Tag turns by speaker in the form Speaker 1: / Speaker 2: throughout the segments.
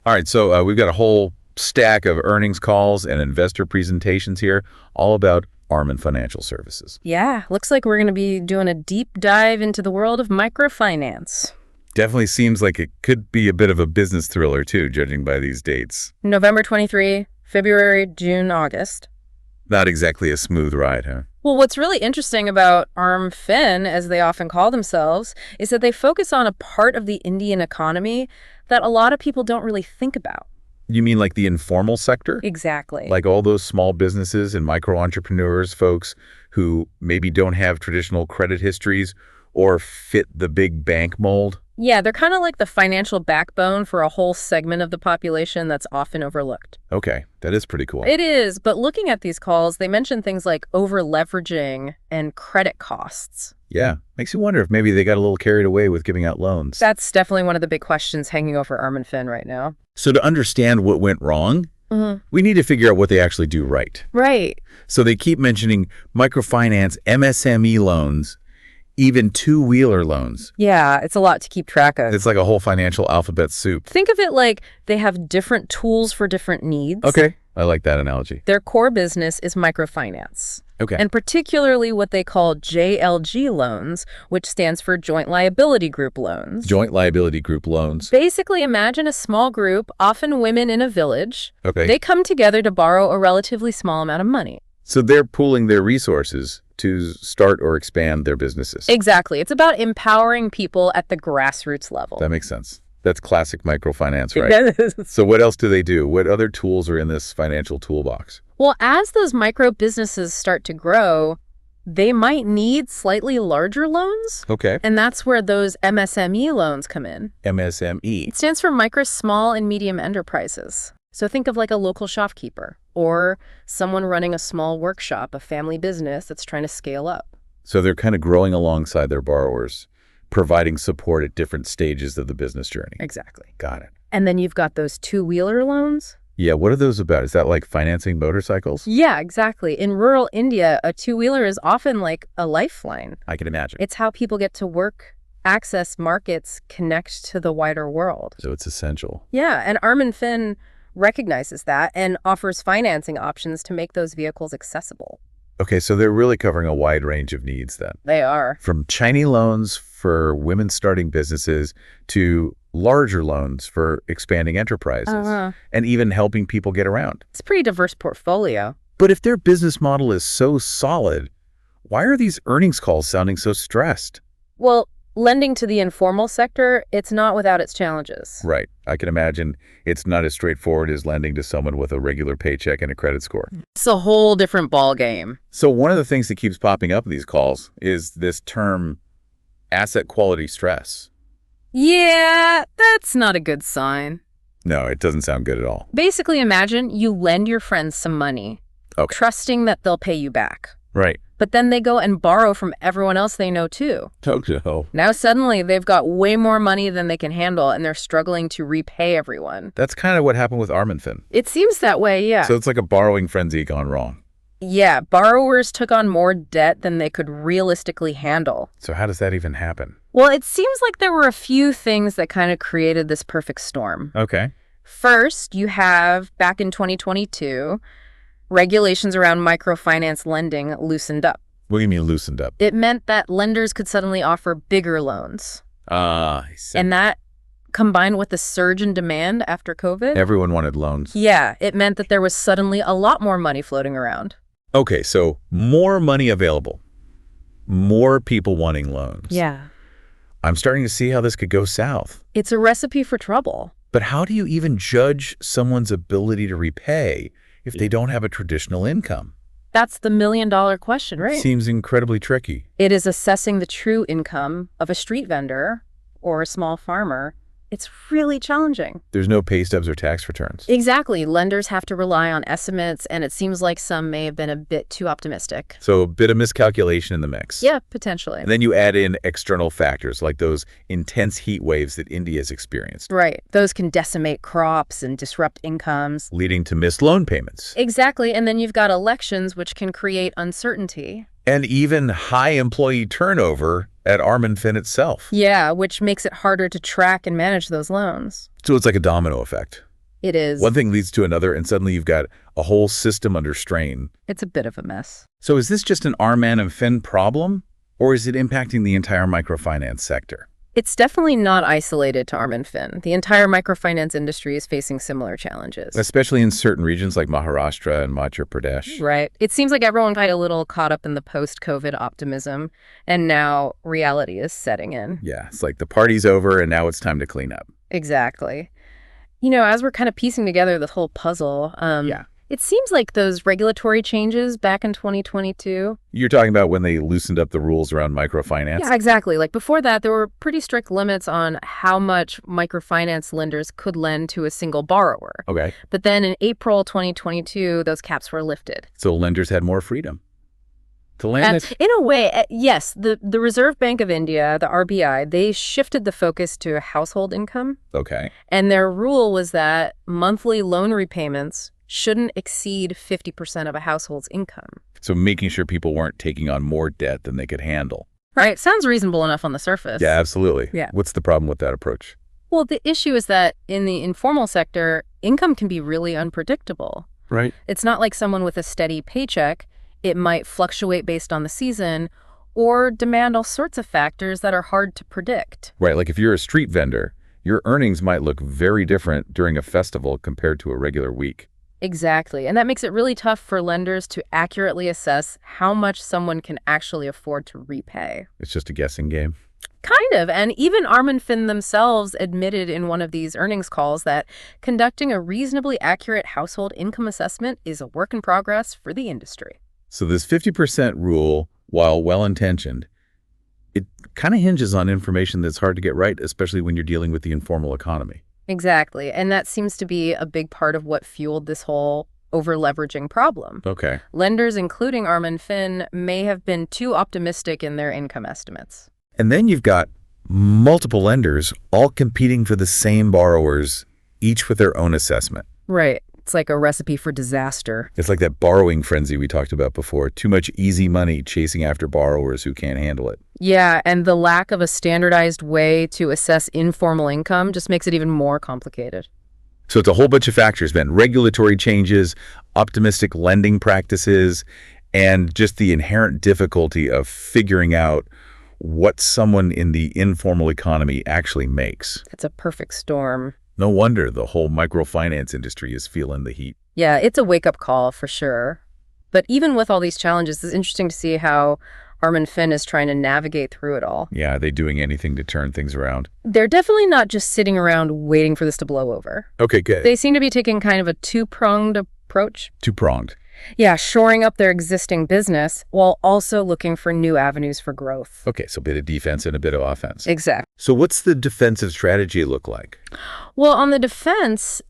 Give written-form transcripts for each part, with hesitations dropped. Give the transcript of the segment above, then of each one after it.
Speaker 1: All right, so we've got a whole stack of earnings calls and investor presentations here, all about ARMAN Financial Services.
Speaker 2: Yeah, looks like we're going to be doing a deep dive into the world of microfinance.
Speaker 1: Definitely seems like it could be a bit of a business thriller, too, judging by these dates.
Speaker 2: November 23, February, June, August.
Speaker 1: Not exactly a smooth ride, huh?
Speaker 2: Well, what's really interesting about ARMFin, as they often call themselves, is that they focus on a part of the Indian economy that a lot of people don't really think about.
Speaker 1: You mean like the informal sector?
Speaker 2: Exactly.
Speaker 1: Like all those small businesses and micro-entrepreneurs, folks who maybe don't have traditional credit histories or fit the big bank mold?
Speaker 2: Yeah, they're kind of like the financial backbone for a whole segment of the population that's often overlooked.
Speaker 1: Okay, that is pretty cool.
Speaker 2: It is, but looking at these calls, they mention things like over-leveraging and credit costs.
Speaker 1: Yeah, makes you wonder if maybe they got a little carried away with giving out loans.
Speaker 2: That's definitely one of the big questions hanging over ARMANFIN right now.
Speaker 1: So to understand what went wrong, we need to figure out what they actually do right.
Speaker 2: Right.
Speaker 1: So they keep mentioning microfinance, MSME loans, even two-wheeler loans.
Speaker 2: Yeah, it's a lot to keep track of.
Speaker 1: It's like a whole financial alphabet soup.
Speaker 2: Think of it like they have different tools for different needs.
Speaker 1: Okay, I like that analogy.
Speaker 2: Their core business is microfinance.
Speaker 1: Okay.
Speaker 2: And particularly what they call JLG loans, which stands for Joint Liability Group loans.
Speaker 1: Joint liability group loans.
Speaker 2: Basically, imagine a small group, often women in a village.
Speaker 1: Okay.
Speaker 2: They come together to borrow a relatively small amount of money.
Speaker 1: So they're pooling their resources to start or expand their businesses.
Speaker 2: Exactly. It's about empowering people at the grassroots level.
Speaker 1: That makes sense. That's classic microfinance, right? So what else do they do? What other tools are in this financial toolbox?
Speaker 2: Well, as those micro businesses start to grow, they might need slightly larger loans.
Speaker 1: Okay.
Speaker 2: And that's where those MSME loans come in.
Speaker 1: MSME.
Speaker 2: It stands for micro, small, and medium enterprises. So think of like a local shopkeeper or someone running a small workshop, a family business that's trying to scale up.
Speaker 1: So they're kind of growing alongside their borrowers, providing support at different stages of the business journey.
Speaker 2: Exactly.
Speaker 1: Got it.
Speaker 2: And then you've got those two-wheeler loans.
Speaker 1: Yeah, what are those about? Is that like financing motorcycles?
Speaker 2: Yeah, exactly. In rural India, a two-wheeler is often like a lifeline.
Speaker 1: I can imagine.
Speaker 2: It's how people get to work, access markets, connect to the wider world.
Speaker 1: So it's essential.
Speaker 2: Yeah, and ARMANFIN recognizes that and offers financing options to make those vehicles accessible.
Speaker 1: Okay, so they're really covering a wide range of needs then.
Speaker 2: They are.
Speaker 1: From tiny loans for women starting businesses to larger loans for expanding enterprises and even helping people get around.
Speaker 2: It's a pretty diverse portfolio.
Speaker 1: But if their business model is so solid, why are these earnings calls sounding so stressed?
Speaker 2: Well, lending to the informal sector, it's not without its challenges.
Speaker 1: Right. I can imagine it's not as straightforward as lending to someone with a regular paycheck and a credit score.
Speaker 2: It's a whole different ballgame.
Speaker 1: So one of the things that keeps popping up in these calls is this term asset quality stress.
Speaker 2: Yeah, that's not a good sign.
Speaker 1: No, it doesn't sound good at all.
Speaker 2: Basically, imagine you lend your friends some money, trusting that they'll pay you back.
Speaker 1: Right.
Speaker 2: But then they go and borrow from everyone else they know, too.
Speaker 1: Oh.
Speaker 2: Now suddenly they've got way more money than they can handle, and they're struggling to repay everyone.
Speaker 1: That's kind of what happened with ARMANFIN.
Speaker 2: It seems that way, yeah.
Speaker 1: So it's like a borrowing frenzy gone wrong.
Speaker 2: Yeah, borrowers took on more debt than they could realistically handle.
Speaker 1: So how does that even happen?
Speaker 2: Well, it seems like there were a few things that kind of created this perfect storm.
Speaker 1: Okay.
Speaker 2: First, you have, back in 2022, regulations around microfinance lending loosened up.
Speaker 1: What do you mean loosened up?
Speaker 2: It meant that lenders could suddenly offer bigger loans.
Speaker 1: I see.
Speaker 2: And that, combined with the surge in demand after COVID,
Speaker 1: Everyone wanted loans.
Speaker 2: yeah, it meant that there was suddenly a lot more money floating around.
Speaker 1: Okay, so more money available, more people wanting loans.
Speaker 2: Yeah.
Speaker 1: I'm starting to see how this could go south.
Speaker 2: It's a recipe for trouble.
Speaker 1: But how do you even judge someone's ability to repay if they don't have a traditional income?
Speaker 2: That's the million-dollar question, right?
Speaker 1: Seems incredibly tricky.
Speaker 2: It is assessing the true income of a street vendor or a small farmer. It's really challenging.
Speaker 1: There's no pay stubs or tax returns.
Speaker 2: Exactly. Lenders have to rely on estimates, and it seems like some may have been a bit too optimistic.
Speaker 1: So a bit of miscalculation in the mix.
Speaker 2: Yeah, potentially.
Speaker 1: And then you add in external factors like those intense heat waves that India's experienced.
Speaker 2: Right. Those can decimate crops and disrupt incomes.
Speaker 1: Leading to missed loan payments.
Speaker 2: Exactly. And then you've got elections, which can create uncertainty.
Speaker 1: And even high employee turnover at ARMANFIN itself.
Speaker 2: Yeah, which makes it harder to track and manage those loans.
Speaker 1: So it's like a domino effect.
Speaker 2: It is.
Speaker 1: One thing leads to another, and suddenly you've got a whole system under strain.
Speaker 2: It's a bit of a mess.
Speaker 1: So is this just an ARMAN and Fin problem, or is it impacting the entire microfinance sector?
Speaker 2: It's definitely not isolated to ARMAN FIN. The entire microfinance industry is facing similar challenges.
Speaker 1: Especially in certain regions like Maharashtra and Madhya Pradesh.
Speaker 2: Right. It seems like everyone got a little caught up in the post-COVID optimism, and now reality is setting in.
Speaker 1: Yeah, it's like the party's over and now it's time to clean up.
Speaker 2: Exactly. As we're kind of piecing together this whole puzzle, it seems like those regulatory changes back in 2022.
Speaker 1: You're talking about when they loosened up the rules around microfinance?
Speaker 2: Yeah, exactly. Like before that, there were pretty strict limits on how much microfinance lenders could lend to a single borrower.
Speaker 1: Okay.
Speaker 2: But then in April 2022, those caps were lifted.
Speaker 1: So lenders had more freedom to lend it?
Speaker 2: In a way, yes. The Reserve Bank of India, the RBI, they shifted the focus to household income.
Speaker 1: Okay.
Speaker 2: And their rule was that monthly loan repayments shouldn't exceed 50% of a household's income.
Speaker 1: So making sure people weren't taking on more debt than they could handle.
Speaker 2: Right. Sounds reasonable enough on the surface.
Speaker 1: Yeah, absolutely.
Speaker 2: Yeah.
Speaker 1: What's the problem with that approach?
Speaker 2: Well, the issue is that in the informal sector, income can be really unpredictable.
Speaker 1: Right.
Speaker 2: It's not like someone with a steady paycheck. It might fluctuate based on the season or demand all sorts of factors that are hard to predict.
Speaker 1: Right. Like if you're a street vendor, your earnings might look very different during a festival compared to a regular week.
Speaker 2: Exactly. And that makes it really tough for lenders to accurately assess how much someone can actually afford to repay.
Speaker 1: It's just a guessing game.
Speaker 2: Kind of. And even ARMAN FIN themselves admitted in one of these earnings calls that conducting a reasonably accurate household income assessment is a work in progress for the industry.
Speaker 1: So this 50% rule, while well-intentioned, it kind of hinges on information that's hard to get right, especially when you're dealing with the informal economy.
Speaker 2: Exactly. And that seems to be a big part of what fueled this whole over-leveraging problem.
Speaker 1: Okay.
Speaker 2: Lenders, including ARMAN FIN, may have been too optimistic in their income estimates.
Speaker 1: And then you've got multiple lenders all competing for the same borrowers, each with their own assessment.
Speaker 2: Right. It's like a recipe for disaster.
Speaker 1: It's like that borrowing frenzy we talked about before. Too much easy money chasing after borrowers who can't handle it.
Speaker 2: Yeah, and the lack of a standardized way to assess informal income just makes it even more complicated.
Speaker 1: So it's a whole bunch of factors, Ben. Regulatory changes, optimistic lending practices, and just the inherent difficulty of figuring out what someone in the informal economy actually makes.
Speaker 2: It's a perfect storm.
Speaker 1: No wonder the whole microfinance industry is feeling the heat.
Speaker 2: Yeah, it's a wake-up call for sure. But even with all these challenges, it's interesting to see how ARMAN FIN is trying to navigate through it all.
Speaker 1: Yeah, are they doing anything to turn things around?
Speaker 2: They're definitely not just sitting around waiting for this to blow over.
Speaker 1: Okay, good.
Speaker 2: They seem to be taking kind of a two-pronged approach.
Speaker 1: Two-pronged.
Speaker 2: Yeah, shoring up their existing business while also looking for new avenues for growth.
Speaker 1: Okay, so a bit of defense and a bit of offense.
Speaker 2: Exactly.
Speaker 1: So what's the defensive strategy look like?
Speaker 2: Well, on the defense,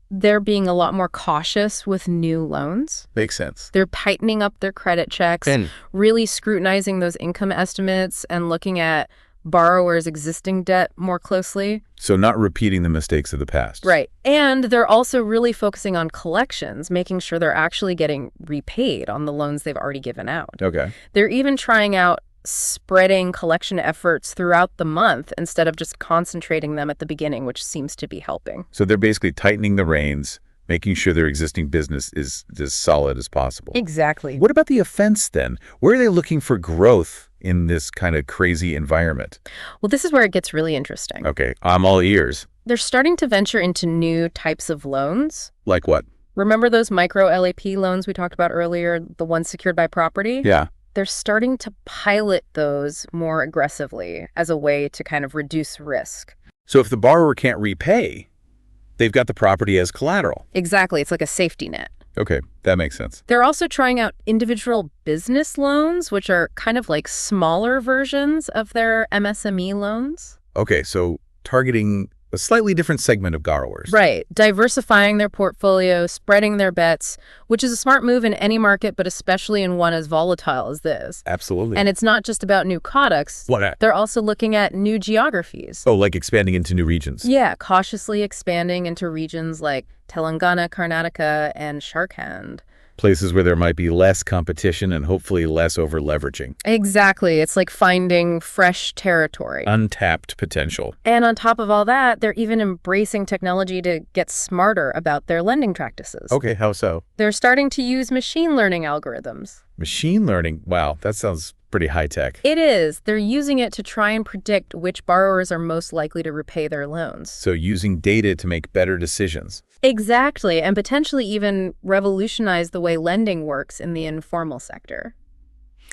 Speaker 2: they're being a lot more cautious with new loans.
Speaker 1: Makes sense.
Speaker 2: They're tightening up their credit checks, really scrutinizing those income estimates and looking at borrowers' existing debt more closely.
Speaker 1: So not repeating the mistakes of the past.
Speaker 2: Right. And they're also really focusing on collections, making sure they're actually getting repaid on the loans they've already given out.
Speaker 1: Okay.
Speaker 2: They're even trying out spreading collection efforts throughout the month instead of just concentrating them at the beginning, which seems to be helping.
Speaker 1: So they're basically tightening the reins, making sure their existing business is as solid as possible.
Speaker 2: Exactly.
Speaker 1: What about the offense then? Where are they looking for growth in this kind of crazy environment?
Speaker 2: Well, this is where it gets really interesting.
Speaker 1: Okay, I'm all ears.
Speaker 2: They're starting to venture into new types of loans.
Speaker 1: Like what?
Speaker 2: Remember those micro LAP loans we talked about earlier, the ones secured by property?
Speaker 1: Yeah.
Speaker 2: They're starting to pilot those more aggressively as a way to kind of reduce risk.
Speaker 1: So if the borrower can't repay, they've got the property as collateral.
Speaker 2: Exactly. It's like a safety net.
Speaker 1: Okay, that makes sense.
Speaker 2: They're also trying out individual business loans, which are kind of like smaller versions of their MSME loans.
Speaker 1: Okay, so targeting a slightly different segment of borrowers.
Speaker 2: Right. Diversifying their portfolio, spreading their bets, which is a smart move in any market, but especially in one as volatile as this.
Speaker 1: Absolutely.
Speaker 2: And it's not just about new products.
Speaker 1: What?
Speaker 2: They're also looking at new geographies.
Speaker 1: Oh, like expanding into new regions.
Speaker 2: Yeah, cautiously expanding into regions like Telangana, Karnataka, and Jharkhand.
Speaker 1: Places where there might be less competition and hopefully less over-leveraging.
Speaker 2: Exactly. It's like finding fresh territory.
Speaker 1: Untapped potential.
Speaker 2: And on top of all that, they're even embracing technology to get smarter about their lending practices.
Speaker 1: Okay, how so?
Speaker 2: They're starting to use machine learning algorithms.
Speaker 1: Machine learning? Wow, that sounds pretty high-tech.
Speaker 2: It is. They're using it to try and predict which borrowers are most likely to repay their loans.
Speaker 1: So using data to make better decisions.
Speaker 2: Exactly, and potentially even revolutionize the way lending works in the informal sector.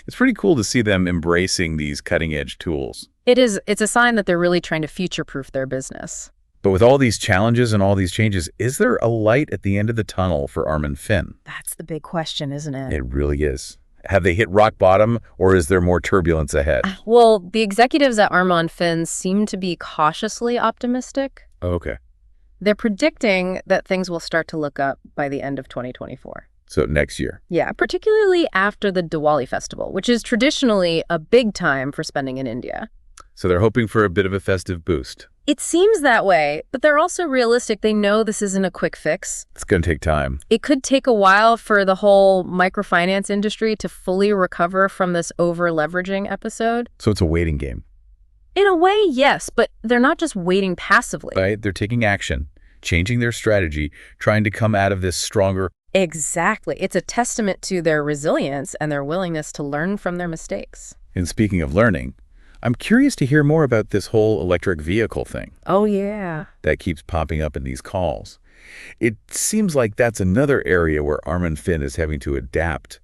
Speaker 1: It's pretty cool to see them embracing these cutting-edge tools.
Speaker 2: It is. It's a sign that they're really trying to future-proof their business.
Speaker 1: But with all these challenges and all these changes, is there a light at the end of the tunnel for ARMAN Fin?
Speaker 2: That's the big question, isn't it?
Speaker 1: It really is. Have they hit rock bottom, or is there more turbulence ahead?
Speaker 2: Well, the executives at ARMAN Fin seem to be cautiously optimistic.
Speaker 1: Okay.
Speaker 2: They're predicting that things will start to look up by the end of 2024.
Speaker 1: So next year.
Speaker 2: Yeah, particularly after the Diwali festival, which is traditionally a big time for spending in India.
Speaker 1: So they're hoping for a bit of a festive boost.
Speaker 2: It seems that way, but they're also realistic. They know this isn't a quick fix.
Speaker 1: It's going to take time.
Speaker 2: It could take a while for the whole microfinance industry to fully recover from this over-leveraging episode.
Speaker 1: So it's a waiting game.
Speaker 2: In a way, yes, but they're not just waiting passively.
Speaker 1: Right? They're taking action, changing their strategy, trying to come out of this stronger.
Speaker 2: Exactly. It's a testament to their resilience and their willingness to learn from their mistakes.
Speaker 1: And speaking of learning, I'm curious to hear more about this whole electric vehicle thing.
Speaker 2: Oh, yeah.
Speaker 1: That keeps popping up in these calls. It seems like that's another area where ARMAN Fin is having to adapt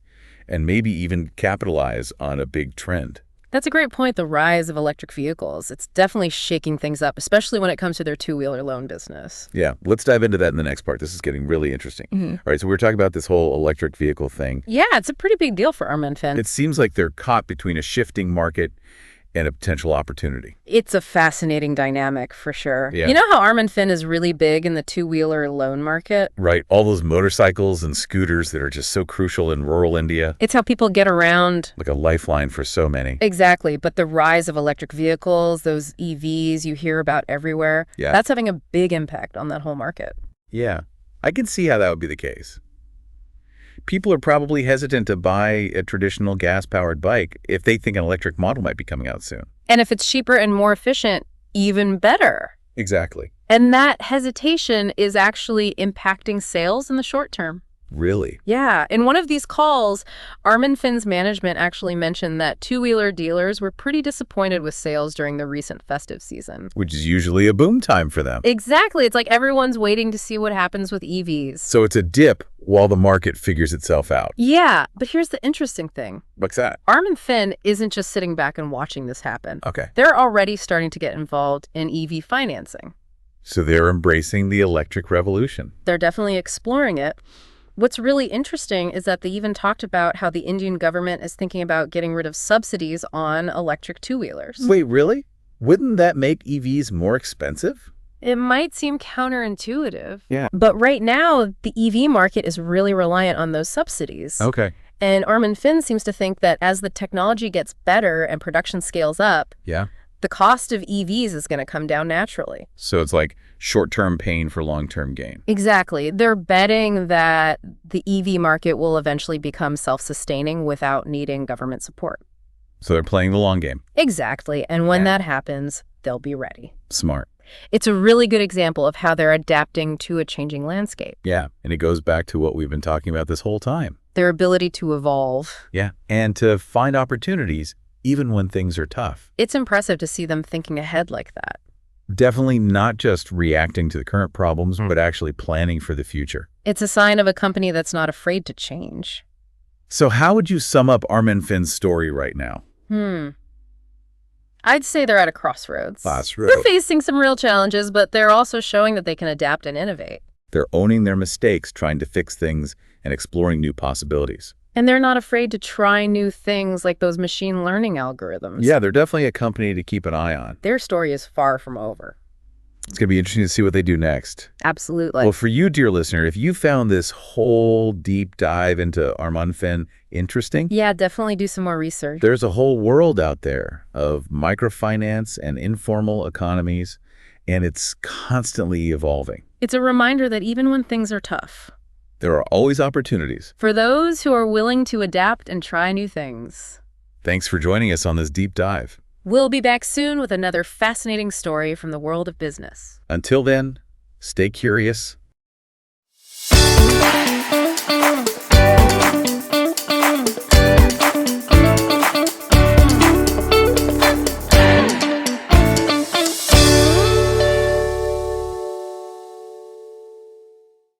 Speaker 1: and maybe even capitalize on a big trend.
Speaker 2: That's a great point, the rise of electric vehicles. It's definitely shaking things up, especially when it comes to their two-wheeler loan business.
Speaker 1: Yeah, let's dive into that in the next part. This is getting really interesting. All right, so we're talking about this whole electric vehicle thing.
Speaker 2: Yeah, it's a pretty big deal for ARMAN Fin.
Speaker 1: It seems like they're caught between a shifting market and a potential opportunity.
Speaker 2: It's a fascinating dynamic, for sure.
Speaker 1: Yeah.
Speaker 2: You know how ARMAN Fin is really big in the two-wheeler loan market?
Speaker 1: Right, all those motorcycles and scooters that are just so crucial in rural India.
Speaker 2: It's how people get around.
Speaker 1: Like a lifeline for so many.
Speaker 2: Exactly, but the rise of electric vehicles, those EVs you hear about everywhere,
Speaker 1: Yeah.
Speaker 2: that's having a big impact on that whole market.
Speaker 1: Yeah, I can see how that would be the case. People are probably hesitant to buy a traditional gas-powered bike if they think an electric model might be coming out soon.
Speaker 2: And if it's cheaper and more efficient, even better.
Speaker 1: Exactly.
Speaker 2: And that hesitation is actually impacting sales in the short term.
Speaker 1: Really?
Speaker 2: Yeah. In one of these calls, ARMAN Fin's management actually mentioned that two-wheeler dealers were pretty disappointed with sales during the recent festive season.
Speaker 1: Which is usually a boom time for them.
Speaker 2: Exactly. It's like everyone's waiting to see what happens with EVs.
Speaker 1: So it's a dip while the market figures itself out.
Speaker 2: Yeah, but here's the interesting thing.
Speaker 1: What's that?
Speaker 2: ARMAN Fin isn't just sitting back and watching this happen.
Speaker 1: Okay.
Speaker 2: They're already starting to get involved in EV financing.
Speaker 1: So they're embracing the electric revolution.
Speaker 2: They're definitely exploring it. What's really interesting is that they even talked about how the Indian government is thinking about getting rid of subsidies on electric two-wheelers.
Speaker 1: Wait, really? Wouldn't that make EVs more expensive?
Speaker 2: It might seem counterintuitive.
Speaker 1: Yeah.
Speaker 2: But right now, the EV market is really reliant on those subsidies.
Speaker 1: Okay.
Speaker 2: And ARMAN Fin seems to think that as the technology gets better and production scales up,
Speaker 1: Yeah.
Speaker 2: the cost of EVs is going to come down naturally.
Speaker 1: So it's like short-term pain for long-term gain.
Speaker 2: Exactly. They're betting that the EV market will eventually become self-sustaining without needing government support.
Speaker 1: So they're playing the long game.
Speaker 2: Exactly. And when
Speaker 1: Yeah.
Speaker 2: that happens, they'll be ready.
Speaker 1: Smart.
Speaker 2: It's a really good example of how they're adapting to a changing landscape.
Speaker 1: Yeah. And it goes back to what we've been talking about this whole time.
Speaker 2: Their ability to evolve.
Speaker 1: Yeah. And to find opportunities even when things are tough.
Speaker 2: It's impressive to see them thinking ahead like that.
Speaker 1: Definitely not just reacting to the current problems, but actually planning for the future.
Speaker 2: It's a sign of a company that's not afraid to change.
Speaker 1: So how would you sum up ARMAN Fin's story right now?
Speaker 2: I'd say they're at a crossroads.
Speaker 1: Crossroads.
Speaker 2: They're facing some real challenges, but they're also showing that they can adapt and innovate.
Speaker 1: They're owning their mistakes, trying to fix things, and exploring new possibilities.
Speaker 2: And they're not afraid to try new things like those machine learning algorithms.
Speaker 1: Yeah, they're definitely a company to keep an eye on.
Speaker 2: Their story is far from over.
Speaker 1: It's going to be interesting to see what they do next.
Speaker 2: Absolutely.
Speaker 1: Well, for you, dear listener, if you found this whole deep dive into ARMAN Fin interesting,
Speaker 2: Yeah, definitely do some more research.
Speaker 1: there's a whole world out there of microfinance and informal economies, and it's constantly evolving.
Speaker 2: It's a reminder that even when things are tough,
Speaker 1: There are always opportunities.
Speaker 2: for those who are willing to adapt and try new things.
Speaker 1: Thanks for joining us on this deep dive.
Speaker 2: We'll be back soon with another fascinating story from the world of business.
Speaker 1: Until then, stay curious,